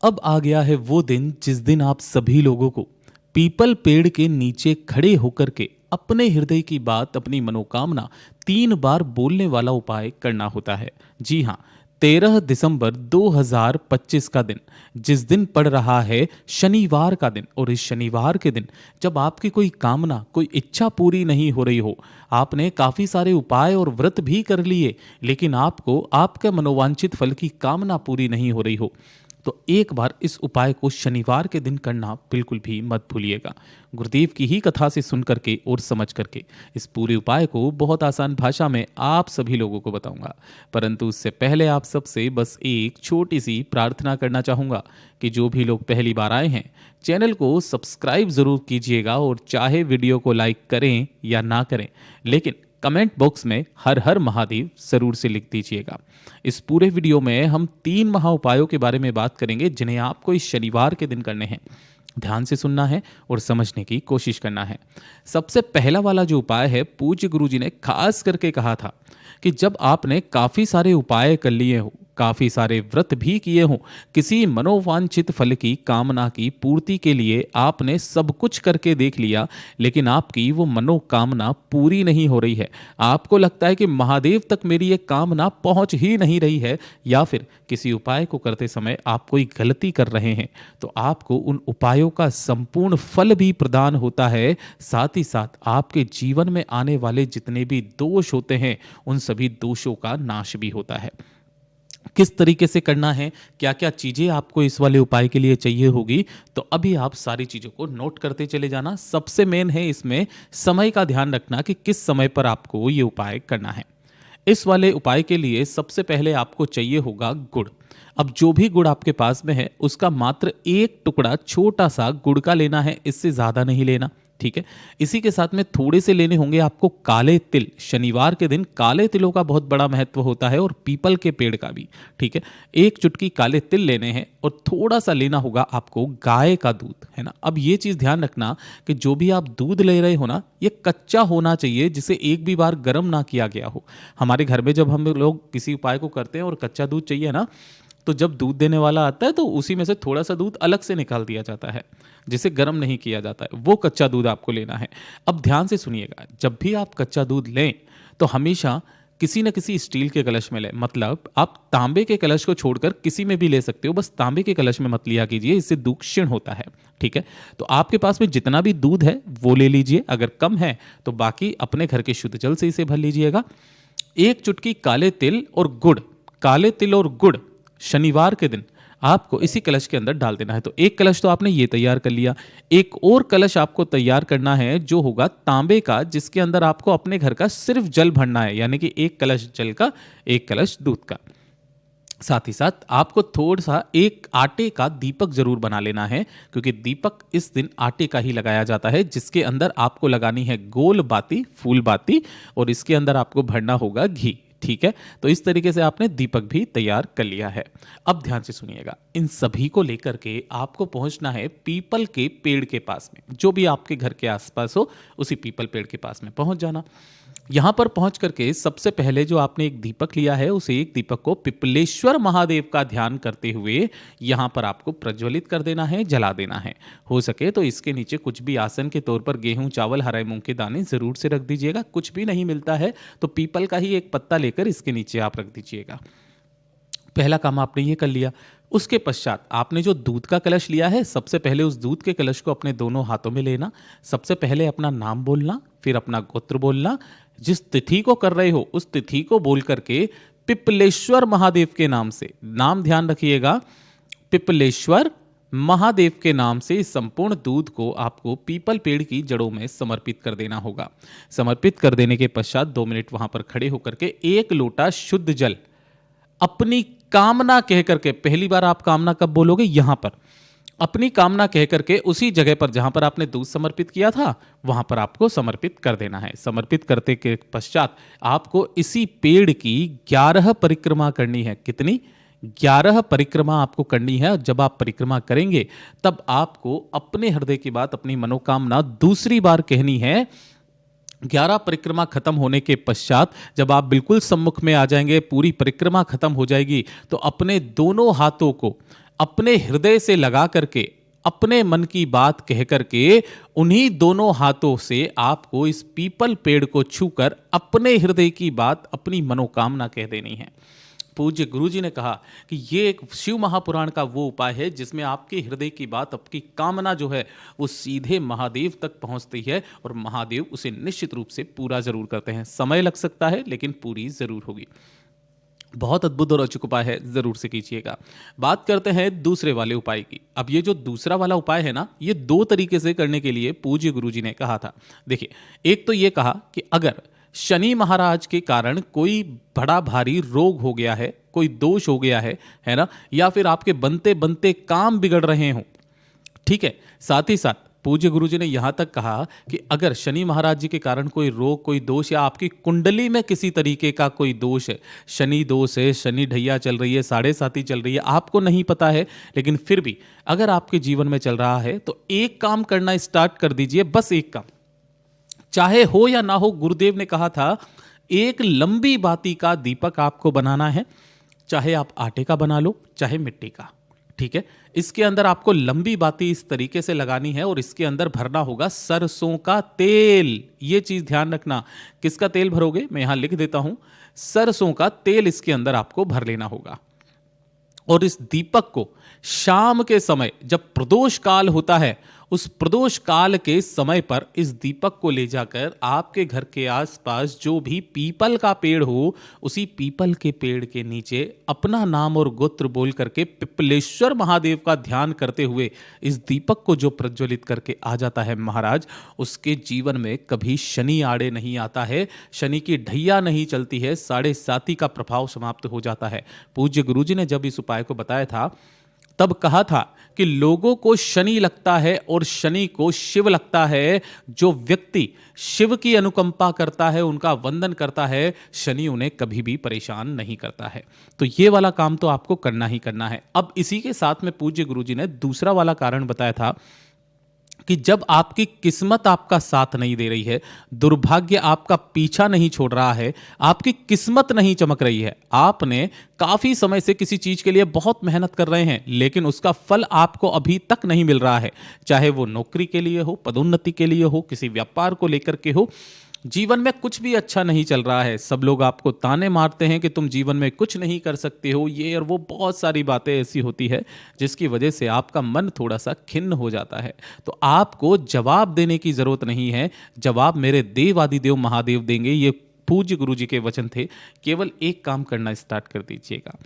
अब आ गया है वो दिन जिस दिन आप सभी लोगों को पीपल पेड़ के नीचे खड़े होकर के अपने हृदय की बात, अपनी मनोकामना 3 बार बोलने वाला उपाय करना होता है। जी हाँ, 13 दिसंबर 2025 का दिन, जिस दिन पड़ रहा है शनिवार का दिन। और इस शनिवार के दिन जब आपकी कोई कामना, कोई इच्छा पूरी नहीं हो रही हो, आपने काफ़ी सारे उपाय और व्रत भी कर लिए, लेकिन आपको आपके मनोवांछित फल की कामना पूरी नहीं हो रही हो, तो एक बार इस उपाय को शनिवार के दिन करना बिल्कुल भी मत भूलिएगा। गुरुदेव की ही कथा से सुन करके और समझ करके इस पूरे उपाय को बहुत आसान भाषा में आप सभी लोगों को बताऊंगा। परंतु उससे पहले आप सबसे बस एक छोटी सी प्रार्थना करना चाहूँगा कि जो भी लोग पहली बार आए हैं, चैनल को सब्सक्राइब ज़रूर कीजिएगा, और चाहे वीडियो को लाइक करें या ना करें, लेकिन कमेंट बॉक्स में हर हर महादेव जरूर से लिख दीजिएगा। इस पूरे वीडियो में हम 3 महा उपायों के बारे में बात करेंगे जिन्हें आपको इस शनिवार के दिन करने हैं। ध्यान से सुनना है और समझने की कोशिश करना है। सबसे पहला वाला जो उपाय है, पूज्य गुरुजी ने खास करके कहा था कि जब आपने काफ़ी सारे उपाय कर लिए हो, काफ़ी सारे व्रत भी किए हों, किसी मनोवांछित फल की कामना की पूर्ति के लिए आपने सब कुछ करके देख लिया, लेकिन आपकी वो मनोकामना पूरी नहीं हो रही है, आपको लगता है कि महादेव तक मेरी ये कामना पहुंच ही नहीं रही है, या फिर किसी उपाय को करते समय आप कोई गलती कर रहे हैं, तो आपको उन उपायों का संपूर्ण फल भी प्रदान होता है। साथ ही साथ आपके जीवन में आने वाले जितने भी दोष होते हैं, उन सभी दोषों का नाश भी होता है। किस तरीके से करना है, क्या क्या चीज़ें आपको इस वाले उपाय के लिए चाहिए होगी, तो अभी आप सारी चीज़ों को नोट करते चले जाना। सबसे मेन है इसमें समय का ध्यान रखना कि किस समय पर आपको ये उपाय करना है। इस वाले उपाय के लिए सबसे पहले आपको चाहिए होगा गुड़। अब जो भी गुड़ आपके पास में है, उसका मात्र एक टुकड़ा छोटा सा गुड़ का लेना है, इससे ज़्यादा नहीं लेना। ठीक है। इसी के साथ में थोड़े से लेने होंगे आपको काले तिल। शनिवार के दिन काले तिलों का बहुत बड़ा महत्व होता है, और पीपल के पेड़ का भी। ठीक है। एक चुटकी काले तिल लेने हैं, और थोड़ा सा लेना होगा आपको गाय का दूध, है ना। अब ये चीज़ ध्यान रखना कि जो भी आप दूध ले रहे हो ना, ये कच्चा होना चाहिए, जिसे एक भी बार गर्म ना किया गया हो। हमारे घर में जब हम लोग किसी उपाय को करते हैं और कच्चा दूध चाहिए ना, तो जब दूध देने वाला आता है तो उसी में से थोड़ा सा दूध अलग से निकाल दिया जाता है, जिसे गर्म नहीं किया जाता है। वो कच्चा दूध आपको लेना है। अब ध्यान से सुनिएगा, जब भी आप कच्चा दूध लें तो हमेशा किसी न किसी स्टील के कलश में लें। मतलब आप तांबे के कलश को छोड़कर किसी में भी ले सकते हो, बस तांबे के कलश में मत लिया कीजिए, इससे दूध क्षीण होता है। ठीक है। तो आपके पास में जितना भी दूध है वो ले लीजिए, अगर कम है तो बाकी अपने घर के शुद्ध जल से इसे भर लीजिएगा। एक चुटकी काले तिल और गुड़, काले तिल और गुड़ शनिवार के दिन आपको इसी कलश के अंदर डाल देना है। तो एक कलश तो आपने ये तैयार कर लिया। एक और कलश आपको तैयार करना है, जो होगा तांबे का, जिसके अंदर आपको अपने घर का सिर्फ जल भरना है, यानी कि एक कलश जल का, एक कलश दूध का। साथ ही साथ आपको थोड़ा सा एक आटे का दीपक जरूर बना लेना है, क्योंकि दीपक इस दिन आटे का ही लगाया जाता है, जिसके अंदर आपको लगानी है गोल बाती, फूल बाती, और इसके अंदर आपको भरना होगा घी। ठीक है। तो इस तरीके से आपने दीपक भी तैयार कर लिया है। अब ध्यान से सुनिएगा, इन सभी को लेकर के आपको पहुंचना है पीपल के पेड़ के पास में। जो भी आपके घर के आसपास हो, उसी पीपल पेड़ के पास में पहुंच जाना। यहां पर पहुंच करके सबसे पहले जो आपने एक दीपक लिया है, उसे एक दीपक को पिपलेश्वर महादेव का ध्यान करते हुए यहां पर आपको प्रज्वलित कर देना है, जला देना है। हो सके तो इसके नीचे कुछ भी आसन के तौर पर गेहूं, चावल, हरे मूंग के दाने जरूर से रख दीजिएगा। कुछ भी नहीं मिलता है तो पीपल का ही एक पत्ता लेकर इसके नीचे आप रख दीजिएगा। पहला काम आपने ये कर लिया। उसके पश्चात आपने जो दूध का कलश लिया है, सबसे पहले उस दूध के कलश को अपने दोनों हाथों में लेना। सबसे पहले अपना नाम बोलना, फिर अपना गोत्र बोलना। जिस तिथि को कर रहे हो उस तिथि को बोल करके पिपलेश्वर महादेव के नाम से, नाम ध्यान रखिएगा, पिपलेश्वर महादेव के नाम से इस संपूर्ण दूध को आपको पीपल पेड़ की जड़ों में समर्पित कर देना होगा। समर्पित कर देने के पश्चात 2 मिनट वहां पर खड़े होकर के एक लोटा शुद्ध जल अपनी कामना कह करके, पहली बार आप कामना कब बोलोगे, यहां पर अपनी कामना कह करके उसी जगह पर जहां पर आपने दूध समर्पित किया था, वहां पर आपको समर्पित कर देना है। समर्पित करते के पश्चात आपको इसी पेड़ की 11 परिक्रमा करनी है। कितनी? 11 परिक्रमा आपको करनी है। जब आप परिक्रमा करेंगे तब आपको अपने हृदय की बात, अपनी मनोकामना दूसरी बार कहनी है। 11 परिक्रमा खत्म होने के पश्चात जब आप बिल्कुल सम्मुख में आ जाएंगे, पूरी परिक्रमा खत्म हो जाएगी, तो अपने दोनों हाथों को अपने हृदय से लगा करके अपने मन की बात कह करके उन्हीं दोनों हाथों से आपको इस पीपल पेड़ को छूकर अपने हृदय की बात, अपनी मनोकामना कह देनी है। पूज्य गुरुजी ने कहा कि ये एक शिव महापुराण का वो उपाय है जिसमें आपके हृदय की बात, आपकी कामना जो है वो सीधे महादेव तक पहुंचती है और महादेव उसे निश्चित रूप से पूरा जरूर करते हैं। समय लग सकता है लेकिन पूरी जरूर होगी। बहुत अद्भुत और रोचक उपाय है, जरूर से कीजिएगा। बात करते हैं दूसरे वाले उपाय की। अब ये जो दूसरा वाला उपाय है ना, ये दो तरीके से करने के लिए पूज्य गुरुजी ने कहा था। देखिए, एक तो ये कहा कि अगर शनि महाराज के कारण कोई बड़ा भारी रोग हो गया है, कोई दोष हो गया है ना, या फिर आपके बनते बनते काम बिगड़ रहे हों, ठीक है। साथ ही साथ पूज्य गुरुजी ने यहां तक कहा कि अगर शनि महाराज जी के कारण कोई रोग, कोई दोष, या आपकी कुंडली में किसी तरीके का कोई दोष है, शनि दोष है, शनि ढैया चल रही है, साढ़े साती चल रही है, आपको नहीं पता है, लेकिन फिर भी अगर आपके जीवन में चल रहा है तो एक काम करना स्टार्ट कर दीजिए। बस एक काम, चाहे हो या ना हो। गुरुदेव ने कहा था एक लंबी बाती का दीपक आपको बनाना है, चाहे आप आटे का बना लो, चाहे मिट्टी का, ठीक है। इसके अंदर आपको लंबी बाती इस तरीके से लगानी है और इसके अंदर भरना होगा सरसों का तेल। ये चीज ध्यान रखना, किसका तेल भरोगे, मैं यहां लिख देता हूं, सरसों का तेल इसके अंदर आपको भर लेना होगा। और इस दीपक को शाम के समय जब प्रदोष काल होता है, उस प्रदोष काल के समय पर इस दीपक को ले जाकर आपके घर के आसपास जो भी पीपल का पेड़ हो, उसी पीपल के पेड़ के नीचे अपना नाम और गोत्र बोल करके पिपलेश्वर महादेव का ध्यान करते हुए इस दीपक को जो प्रज्वलित करके आ जाता है महाराज, उसके जीवन में कभी शनि आड़े नहीं आता है, शनि की ढैया नहीं चलती है, साढ़े साती का प्रभाव समाप्त हो जाता है। पूज्य गुरुजी ने जब इस उपाय को बताया था तब कहा था कि लोगों को शनि लगता है और शनि को शिव लगता है। जो व्यक्ति शिव की अनुकंपा करता है, उनका वंदन करता है, शनि उन्हें कभी भी परेशान नहीं करता है। तो ये वाला काम तो आपको करना ही करना है। अब इसी के साथ में पूज्य गुरुजी ने दूसरा वाला कारण बताया था कि जब आपकी किस्मत आपका साथ नहीं दे रही है, दुर्भाग्य आपका पीछा नहीं छोड़ रहा है, आपकी किस्मत नहीं चमक रही है, आपने काफी समय से किसी चीज के लिए बहुत मेहनत कर रहे हैं लेकिन उसका फल आपको अभी तक नहीं मिल रहा है, चाहे वो नौकरी के लिए हो, पदोन्नति के लिए हो, किसी व्यापार को लेकर के हो, जीवन में कुछ भी अच्छा नहीं चल रहा है, सब लोग आपको ताने मारते हैं कि तुम जीवन में कुछ नहीं कर सकते हो, ये और वो बहुत सारी बातें ऐसी होती है जिसकी वजह से आपका मन थोड़ा सा खिन्न हो जाता है। तो आपको जवाब देने की जरूरत नहीं है, जवाब मेरे देवादिदेव महादेव देंगे। ये पूज्य गुरु जी के वचन थे। केवल एक काम करना स्टार्ट कर दीजिएगा।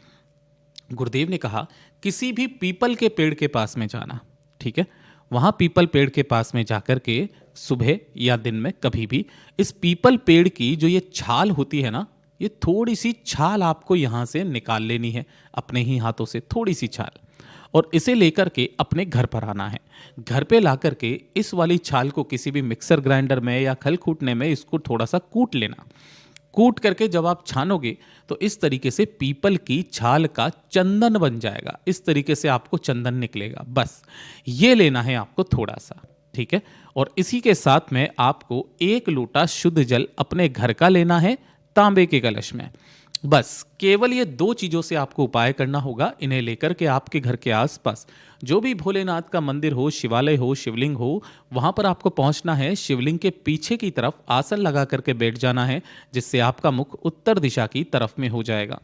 गुरुदेव ने कहा किसी भी पीपल के पेड़ के पास में जाना, ठीक है, वहां पीपल पेड़ के पास में जाकर के सुबह या दिन में कभी भी इस पीपल पेड़ की जो ये छाल होती है ना, ये थोड़ी सी छाल आपको यहां से निकाल लेनी है, अपने ही हाथों से थोड़ी सी छाल, और इसे लेकर के अपने घर पर आना है। घर पे ला करके इस वाली छाल को किसी भी मिक्सर ग्राइंडर में या खल कूटने में इसको थोड़ा सा कूट लेना। कूट करके जब आप छानोगे तो इस तरीके से पीपल की छाल का चंदन बन जाएगा। इस तरीके से आपको चंदन निकलेगा। बस ये लेना है आपको थोड़ा सा, ठीक है। और इसी के साथ में आपको 1 लोटा शुद्ध जल अपने घर का लेना है, तांबे के कलश में। बस केवल ये 2 चीजों से आपको उपाय करना होगा। इन्हें लेकर के आपके घर के आसपास जो भी भोलेनाथ का मंदिर हो, शिवालय हो, शिवलिंग हो, वहां पर आपको पहुंचना है। शिवलिंग के पीछे की तरफ आसन लगा करके बैठ जाना है, जिससे आपका मुख उत्तर दिशा की तरफ में हो जाएगा।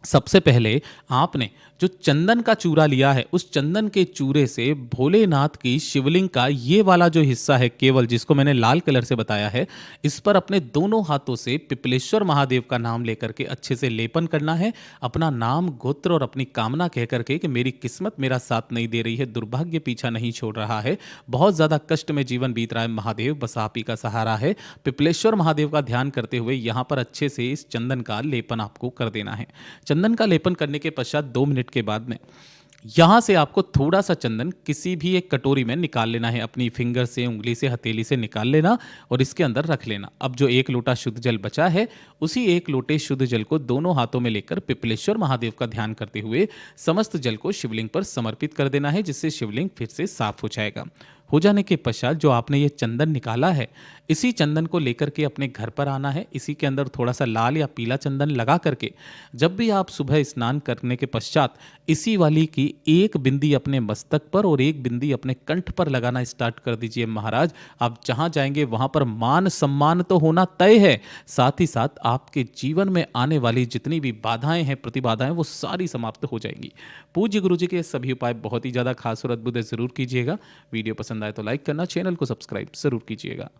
सबसे पहले आपने जो चंदन का चूरा लिया है, उस चंदन के चूरे से भोलेनाथ की शिवलिंग का ये वाला जो हिस्सा है, केवल जिसको मैंने लाल कलर से बताया है, इस पर अपने दोनों हाथों से पिपलेश्वर महादेव का नाम लेकर के अच्छे से लेपन करना है। अपना नाम, गोत्र और अपनी कामना कह करके कि मेरी किस्मत मेरा साथ नहीं दे रही है, दुर्भाग्य पीछा नहीं छोड़ रहा है, बहुत ज्यादा कष्ट में जीवन बीत रहा है, महादेव बस आप ही का सहारा है। पिपलेश्वर महादेव का ध्यान करते हुए यहां पर अच्छे से इस चंदन का लेपन आपको कर देना है। चंदन का लेपन करने के पश्चात 2 मिनट के बाद में यहां से आपको थोड़ा सा चंदन किसी भी एक कटोरी में निकाल लेना है। अपनी फिंगर से, उंगली से, हथेली से निकाल लेना और इसके अंदर रख लेना। अब जो 1 लोटा शुद्ध जल बचा है, उसी 1 लोटे शुद्ध जल को दोनों हाथों में लेकर पिपलेश्वर महादेव का ध्यान करते हुए समस्त जल को शिवलिंग पर समर्पित कर देना है, जिससे शिवलिंग फिर से साफ हो जाएगा। हो जाने के पश्चात जो आपने ये चंदन निकाला है, इसी चंदन को लेकर के अपने घर पर आना है। इसी के अंदर थोड़ा सा लाल या पीला चंदन लगा करके जब भी आप सुबह स्नान करने के पश्चात इसी वाली की एक बिंदी अपने मस्तक पर और एक बिंदी अपने कंठ पर लगाना स्टार्ट कर दीजिए। महाराज, आप जहां जाएंगे वहां पर मान सम्मान तो होना तय है, साथ ही साथ आपके जीवन में आने वाली जितनी भी बाधाएं हैं, प्रतिबाधाएं, वो सारी समाप्त हो जाएंगी। पूज्य गुरु जी के सभी उपाय बहुत ही ज़्यादा खास और अद्भुत है, ज़रूर कीजिएगा। वीडियो पसंद आए तो लाइक करना, चैनल को सब्सक्राइब ज़रूर कीजिएगा।